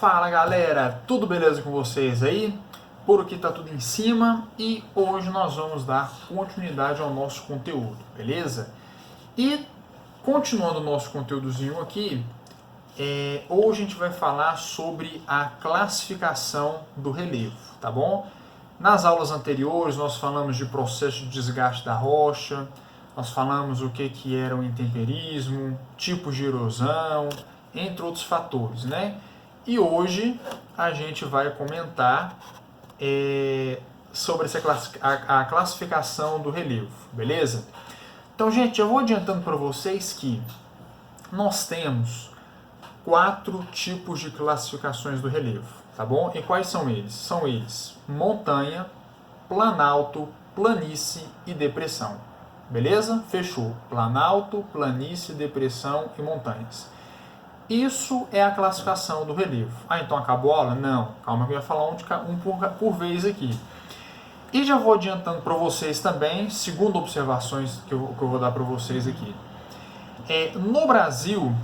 Fala galera, tudo beleza com vocês aí? Por aqui tá tudo em cima e hoje nós vamos dar continuidade ao nosso conteúdo, beleza? E continuando o nosso conteúdozinho aqui, hoje a gente vai falar sobre a classificação do relevo, tá bom? Nas aulas anteriores nós falamos de processo de desgaste da rocha, nós falamos o que era o intemperismo, tipos de erosão, entre outros fatores, né? E hoje a gente vai comentar sobre a classificação do relevo, beleza? Então, gente, eu vou adiantando para vocês que nós temos 4 tipos de classificações do relevo, tá bom? E quais são eles? São eles: montanha, planalto, planície e depressão. Beleza? Fechou. Planalto, planície, depressão e montanhas. Isso é a classificação do relevo. Ah, então acabou a aula? Não. Calma que eu ia falar um por vez aqui. E já vou adiantando para vocês também, segundo observações que eu vou dar para vocês aqui. No Brasil,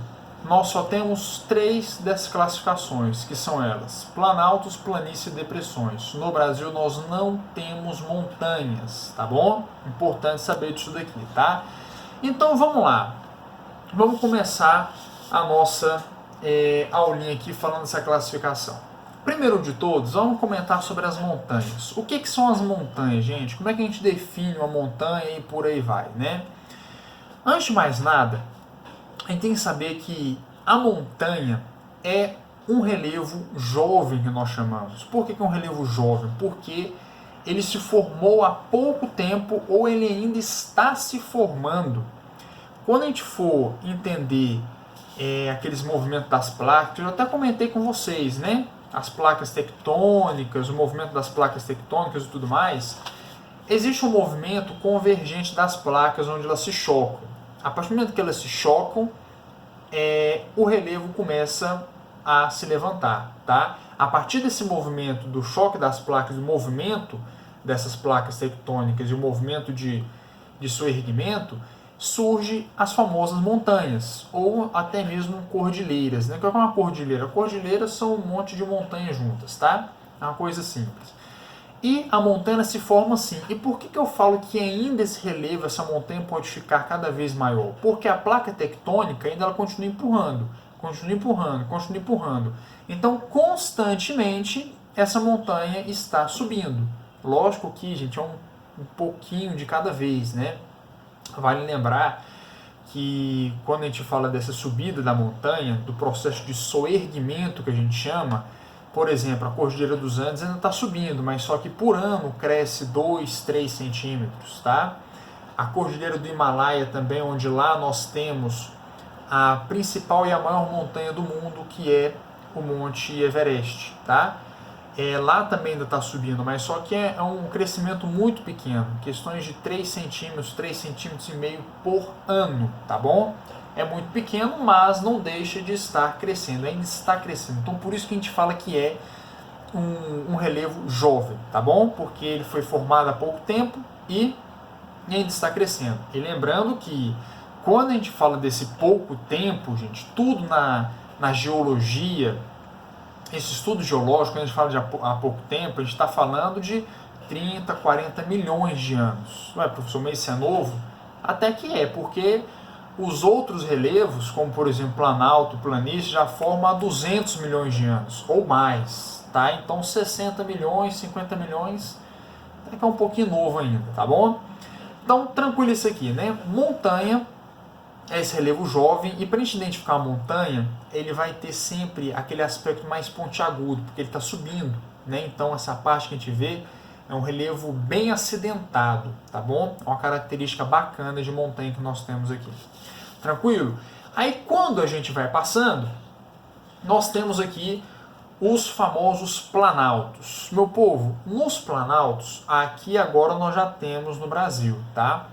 nós só temos 3 dessas classificações, que são elas: planaltos, planície e depressões. No Brasil, nós não temos montanhas, tá bom? Importante saber disso daqui, tá? Então, vamos lá. Vamos começar a nossa aulinha aqui falando dessa classificação. Primeiro de todos, vamos comentar sobre as montanhas. O que são as montanhas, gente? Como é que a gente define uma montanha e por aí vai, né? Antes de mais nada, a gente tem que saber que a montanha é um relevo jovem que nós chamamos. Por que é um relevo jovem? Porque ele se formou há pouco tempo ou ele ainda está se formando. Quando a gente for entender aqueles movimentos das placas, eu até comentei com vocês, né? As placas tectônicas, o movimento das placas tectônicas e tudo mais, existe um movimento convergente das placas onde elas se chocam. A partir do momento que elas se chocam, o relevo começa a se levantar, tá? A partir desse movimento do choque das placas, do movimento dessas placas tectônicas e o movimento de seu erguimento, surge as famosas montanhas, ou até mesmo cordilheiras, né? O que é uma cordilheira? Cordilheiras são um monte de montanhas juntas, tá? É uma coisa simples. E a montanha se forma assim. E por que eu falo que ainda esse relevo, essa montanha pode ficar cada vez maior? Porque a placa tectônica ainda ela continua empurrando, continua empurrando, continua empurrando. Então, constantemente, essa montanha está subindo. Lógico que, gente, é um pouquinho de cada vez, né? Vale lembrar que quando a gente fala dessa subida da montanha, do processo de soerguimento que a gente chama, por exemplo, a Cordilheira dos Andes ainda está subindo, mas só que por ano cresce 2, 3 centímetros, tá? A Cordilheira do Himalaia também, onde lá nós temos a principal e a maior montanha do mundo, que é o Monte Everest, tá? Lá também ainda está subindo, mas só que é um crescimento muito pequeno, questões de 3 centímetros, 3,5 centímetros por ano, tá bom? É muito pequeno, mas não deixa de estar crescendo, ainda está crescendo. Então por isso que a gente fala que é um relevo jovem, tá bom? Porque ele foi formado há pouco tempo e ainda está crescendo. E lembrando que quando a gente fala desse pouco tempo, gente, tudo na geologia, esse estudo geológico, quando a gente fala de há pouco tempo, a gente está falando de 30, 40 milhões de anos. Ué, professor, mas isso é novo? Até que é, porque os outros relevos, como por exemplo Planalto, Planície, já formam há 200 milhões de anos, ou mais, tá? Então 60 milhões, 50 milhões, é que é um pouquinho novo ainda, tá bom? Então tranquilo isso aqui, né? Montanha é esse relevo jovem, e para a gente identificar a montanha, ele vai ter sempre aquele aspecto mais pontiagudo, porque ele está subindo, né? Então essa parte que a gente vê é um relevo bem acidentado, tá bom? É uma característica bacana de montanha que nós temos aqui. Tranquilo? Aí quando a gente vai passando, nós temos aqui os famosos planaltos. Meu povo, nos planaltos, aqui agora nós já temos no Brasil, tá?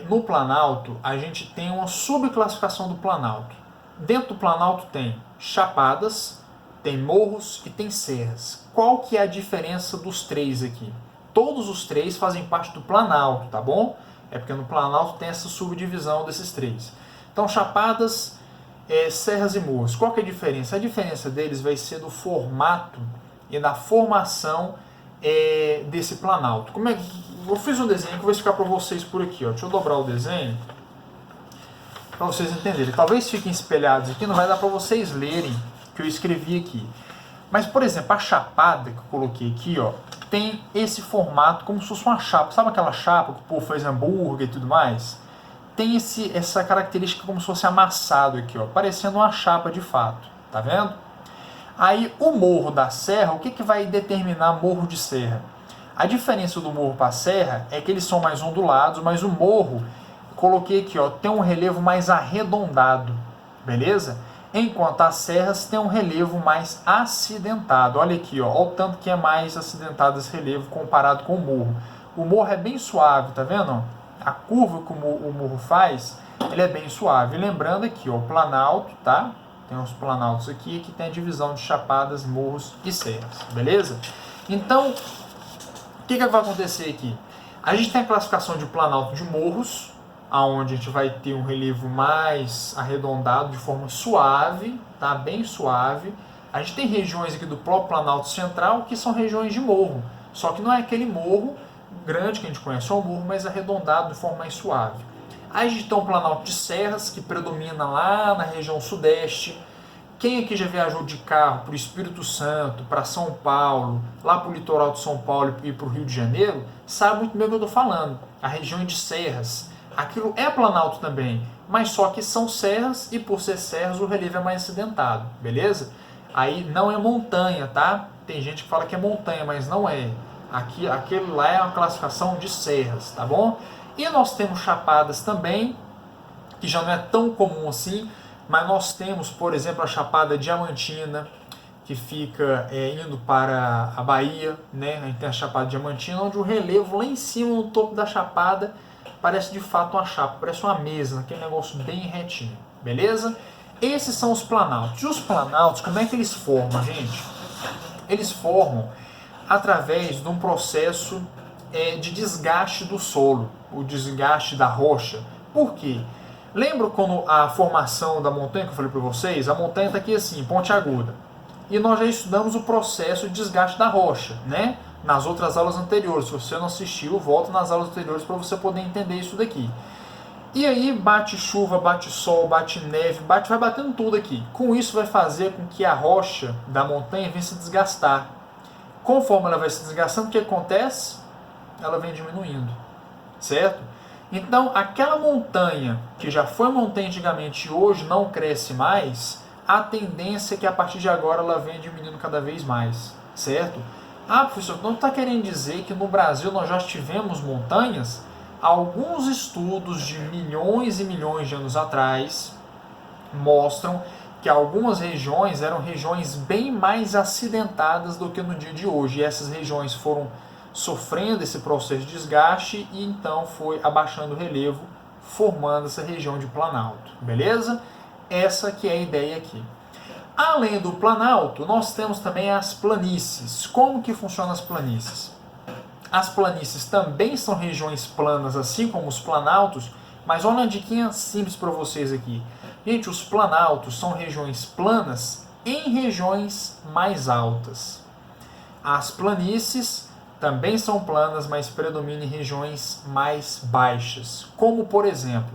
No Planalto, a gente tem uma subclassificação do Planalto. Dentro do Planalto tem chapadas, tem morros e tem serras. Qual que é a diferença dos 3 aqui? Todos os 3 fazem parte do Planalto, tá bom? É porque no Planalto tem essa subdivisão desses 3. Então, chapadas serras e morros. Qual que é a diferença? A diferença deles vai ser do formato e da formação desse planalto. Como é que eu fiz um desenho que eu vou explicar para vocês por aqui, ó. Deixa eu dobrar o desenho para vocês entenderem. Talvez fiquem espelhados aqui, não vai dar para vocês lerem o que eu escrevi aqui. Mas, por exemplo, a chapada que eu coloquei aqui, ó, tem esse formato como se fosse uma chapa. Sabe aquela chapa que o povo faz hambúrguer e tudo mais? Tem essa característica como se fosse amassado aqui, ó, parecendo uma chapa de fato. Tá vendo? Aí o morro da serra, o que vai determinar morro de serra? A diferença do morro para a serra é que eles são mais ondulados, mas o morro, coloquei aqui, ó, tem um relevo mais arredondado, beleza? Enquanto as serras têm um relevo mais acidentado. Olha aqui, ó, o tanto que é mais acidentado esse relevo comparado com o morro. O morro é bem suave, tá vendo? A curva que o morro faz, ele é bem suave. E lembrando aqui, ó, o planalto, tá? Tem uns planaltos aqui que tem a divisão de chapadas, morros e serras, beleza? Então, o que vai acontecer aqui? A gente tem a classificação de planalto de morros, onde a gente vai ter um relevo mais arredondado, de forma suave, tá? Bem suave. A gente tem regiões aqui do próprio Planalto Central que são regiões de morro, só que não é aquele morro grande que a gente conhece, é um morro mais arredondado, de forma mais suave. Aí a gente tem um Planalto de Serras, que predomina lá na região sudeste. Quem aqui já viajou de carro para o Espírito Santo, para São Paulo, lá para o litoral de São Paulo e para o Rio de Janeiro, sabe muito bem o que eu estou falando. A região de serras. Aquilo é planalto também, mas só que são serras e por ser serras o relevo é mais acidentado, beleza? Aí não é montanha, tá? Tem gente que fala que é montanha, mas não é. Aquele lá é uma classificação de serras, tá bom? E nós temos chapadas também, que já não é tão comum assim, mas nós temos, por exemplo, a Chapada Diamantina, que fica indo para a Bahia, né? A gente tem a Chapada Diamantina, onde o relevo lá em cima, no topo da chapada, parece de fato uma chapa, parece uma mesa, aquele negócio bem retinho, beleza? Esses são os planaltos. E os planaltos, como é que eles formam, gente? Eles formam através de um processo de desgaste do solo, o desgaste da rocha. Por quê? Lembra quando a formação da montanha que eu falei para vocês? A montanha está aqui assim, ponte aguda. E nós já estudamos o processo de desgaste da rocha, né? Nas outras aulas anteriores. Se você não assistiu, volta nas aulas anteriores para você poder entender isso daqui. E aí bate chuva, bate sol, bate neve, vai batendo tudo aqui. Com isso vai fazer com que a rocha da montanha venha se desgastar. Conforme ela vai se desgastando, o que acontece? Ela vem diminuindo, certo? Então, aquela montanha que já foi montanha antigamente e hoje não cresce mais, a tendência é que a partir de agora ela venha diminuindo cada vez mais, certo? Ah, professor, não está querendo dizer que no Brasil nós já tivemos montanhas? Alguns estudos de milhões e milhões de anos atrás mostram que algumas regiões eram regiões bem mais acidentadas do que no dia de hoje. E essas regiões foram sofrendo esse processo de desgaste e então foi abaixando o relevo, formando essa região de planalto. Beleza? Essa que é a ideia aqui. Além do planalto, nós temos também as planícies. Como que funcionam as planícies? As planícies também são regiões planas, assim como os planaltos, mas olha uma diquinha simples para vocês aqui. Gente, os planaltos são regiões planas em regiões mais altas. As planícies também são planas, mas predominam em regiões mais baixas. Como, por exemplo,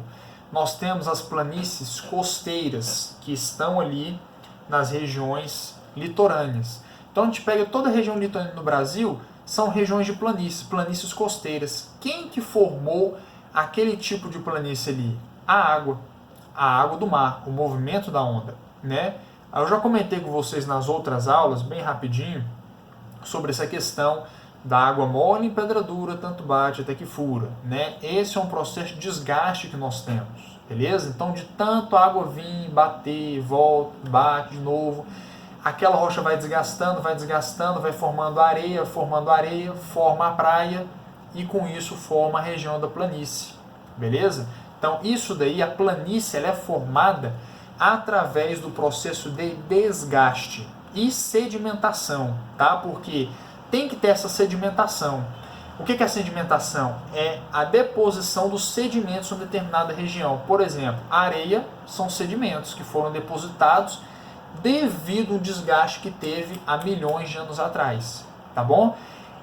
nós temos as planícies costeiras, que estão ali nas regiões litorâneas. Então a gente pega toda a região litorânea no Brasil, são regiões de planícies, planícies costeiras. Quem que formou aquele tipo de planície ali? A água do mar, o movimento da onda, né? Eu já comentei com vocês nas outras aulas, bem rapidinho, sobre essa questão da água mole em pedra dura, tanto bate até que fura, né? Esse é um processo de desgaste que nós temos, beleza? Então, de tanto a água vir, bater, volta, bate de novo, aquela rocha vai desgastando, vai formando areia, forma a praia e com isso forma a região da planície, beleza? Então, isso daí, a planície, ela é formada através do processo de desgaste e sedimentação, tá? Porque tem que ter essa sedimentação. O que é a sedimentação? É a deposição dos sedimentos em uma determinada região. Por exemplo, a areia são sedimentos que foram depositados devido ao desgaste que teve há milhões de anos atrás, tá bom?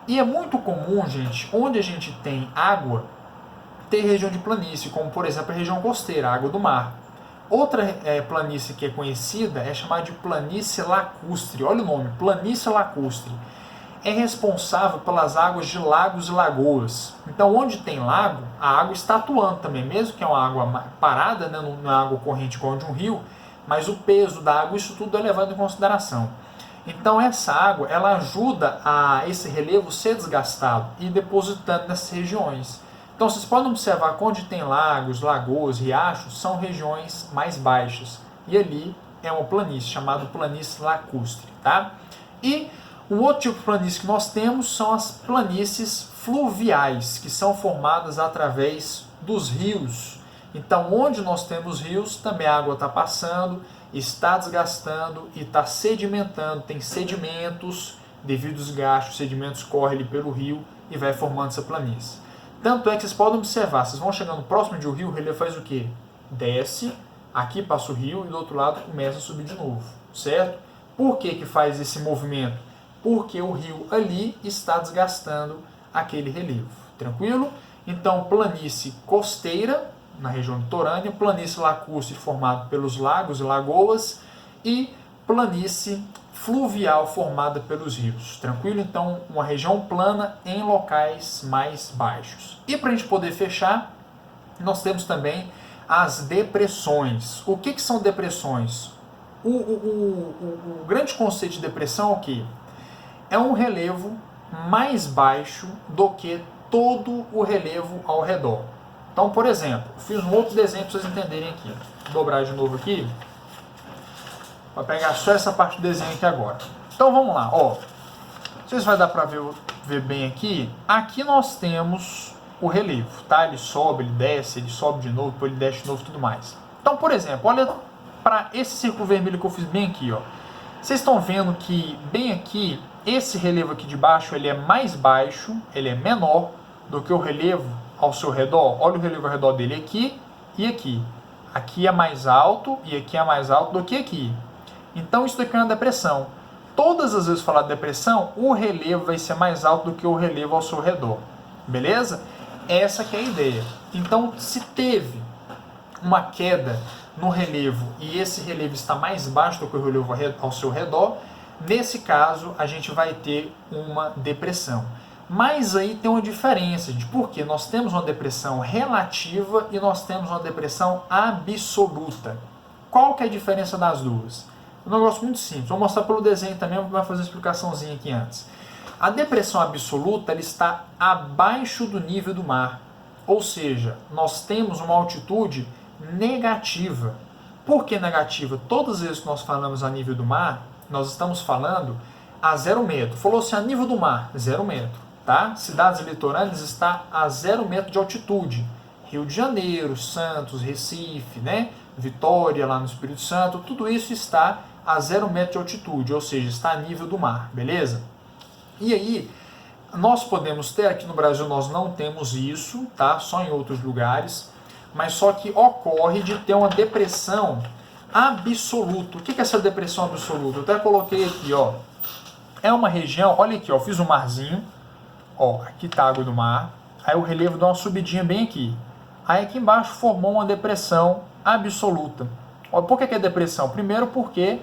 E é muito comum, gente, onde a gente tem água, ter região de planície, como por exemplo a região costeira, a água do mar. Outra planície que é conhecida é chamada de planície lacustre. Olha o nome, planície lacustre. É responsável pelas águas de lagos e lagoas. Então, onde tem lago, a água está atuando também, mesmo que é uma água parada, né, não é água corrente como de um rio, mas o peso da água, isso tudo é levado em consideração. Então, essa água, ela ajuda a esse relevo ser desgastado e depositando nessas regiões. Então, vocês podem observar que onde tem lagos, lagoas, riachos, são regiões mais baixas. E ali é uma planície, chamada planície lacustre, tá? E um outro tipo de planície que nós temos são as planícies fluviais, que são formadas através dos rios. Então, onde nós temos rios, também a água está passando, está desgastando e está sedimentando. Tem sedimentos, devido ao desgaste, os sedimentos correm ali pelo rio e vai formando essa planície. Tanto é que vocês podem observar, vocês vão chegando próximo de um rio, o relevo faz o quê? Desce, aqui passa o rio e do outro lado começa a subir de novo, certo? Por que faz esse movimento? Porque o rio ali está desgastando aquele relevo, tranquilo? Então, planície costeira, na região litorânea, planície lacustre formada pelos lagos e lagoas e planície fluvial formada pelos rios, tranquilo? Então, uma região plana em locais mais baixos. E para a gente poder fechar, nós temos também as depressões. O que são depressões? O grande conceito de depressão é o quê? É um relevo mais baixo do que todo o relevo ao redor. Então, por exemplo, fiz um outro desenho para vocês entenderem aqui. Vou dobrar de novo aqui, para pegar só essa parte do desenho aqui agora. Então, vamos lá. Ó, não sei se vai dar para ver bem aqui. Aqui nós temos o relevo, tá? Ele sobe, ele sobe de novo, depois ele desce de novo e tudo mais. Então, por exemplo, olha para esse círculo vermelho que eu fiz bem aqui, ó. Vocês estão vendo que bem aqui, esse relevo aqui de baixo, ele é mais baixo, ele é menor do que o relevo ao seu redor. Olha o relevo ao redor dele aqui e aqui. Aqui é mais alto e aqui é mais alto do que aqui. Então isso daqui é uma depressão. Todas as vezes que falar de depressão, o relevo vai ser mais alto do que o relevo ao seu redor. Beleza? Essa que é a ideia. Então, se teve uma queda no relevo e esse relevo está mais baixo do que o relevo ao seu redor, nesse caso a gente vai ter uma depressão. Mas aí tem uma diferença, gente, porque nós temos uma depressão relativa e nós temos uma depressão absoluta. Qual que é a diferença das duas? Um negócio muito simples, vou mostrar pelo desenho também, vou fazer uma explicaçãozinha aqui antes. A depressão absoluta ela está abaixo do nível do mar, ou seja, nós temos uma altitude negativa. Por que negativa? Todas as vezes que nós falamos a nível do mar, nós estamos falando a 0 metro. Falou-se a nível do mar, 0 metro. Tá? Cidades litorâneas está a 0 metro de altitude. Rio de Janeiro, Santos, Recife, né? Vitória, lá no Espírito Santo, tudo isso está a 0 metro de altitude, ou seja, está a nível do mar, beleza? E aí, nós podemos ter, aqui no Brasil nós não temos isso, tá? Só em outros lugares, mas só que ocorre de ter uma depressão absoluta. O que é essa depressão absoluta? Eu até coloquei aqui, ó. É uma região, olha aqui, ó, fiz um marzinho, ó, aqui está a água do mar, aí o relevo dá uma subidinha bem aqui. Aí aqui embaixo formou uma depressão absoluta. Ó, por que é depressão? Primeiro porque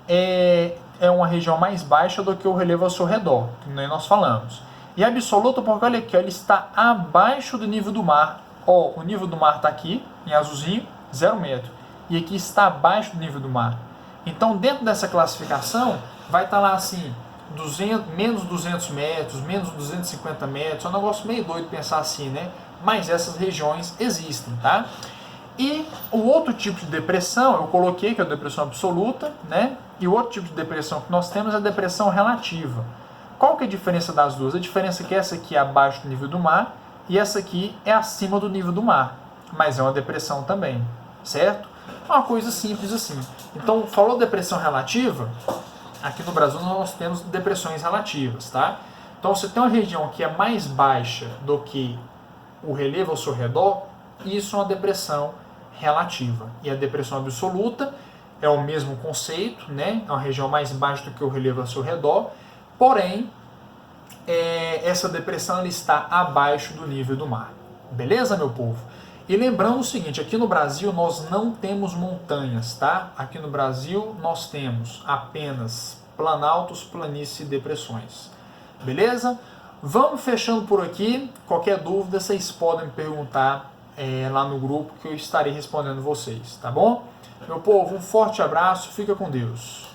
é uma região mais baixa do que o relevo ao seu redor, que nem nós falamos. E absoluta porque, olha aqui, ó, ele está abaixo do nível do mar. Ó, o nível do mar está aqui, em azulzinho, 0 metro. E aqui está abaixo do nível do mar. Então, dentro dessa classificação, vai estar lá assim, menos 200 metros, menos 250 metros. É um negócio meio doido pensar assim, né? Mas essas regiões existem, tá? E o outro tipo de depressão, eu coloquei que é a depressão absoluta, né? E o outro tipo de depressão que nós temos é a depressão relativa. Qual que é a diferença das duas? A diferença é que essa aqui é abaixo do nível do mar e essa aqui é acima do nível do mar. Mas é uma depressão também, certo? É uma coisa simples assim. Então, falou depressão relativa, aqui no Brasil nós temos depressões relativas, tá? Então, você tem uma região que é mais baixa do que o relevo ao seu redor, isso é uma depressão relativa. E a depressão absoluta é o mesmo conceito, né? É uma região mais baixa do que o relevo ao seu redor, porém, essa depressão ela está abaixo do nível do mar. Beleza, meu povo? E lembrando o seguinte, aqui no Brasil nós não temos montanhas, tá? Aqui no Brasil nós temos apenas planaltos, planícies e depressões. Beleza? Vamos fechando por aqui. Qualquer dúvida vocês podem me perguntar lá no grupo que eu estarei respondendo vocês, tá bom? Meu povo, um forte abraço, fica com Deus.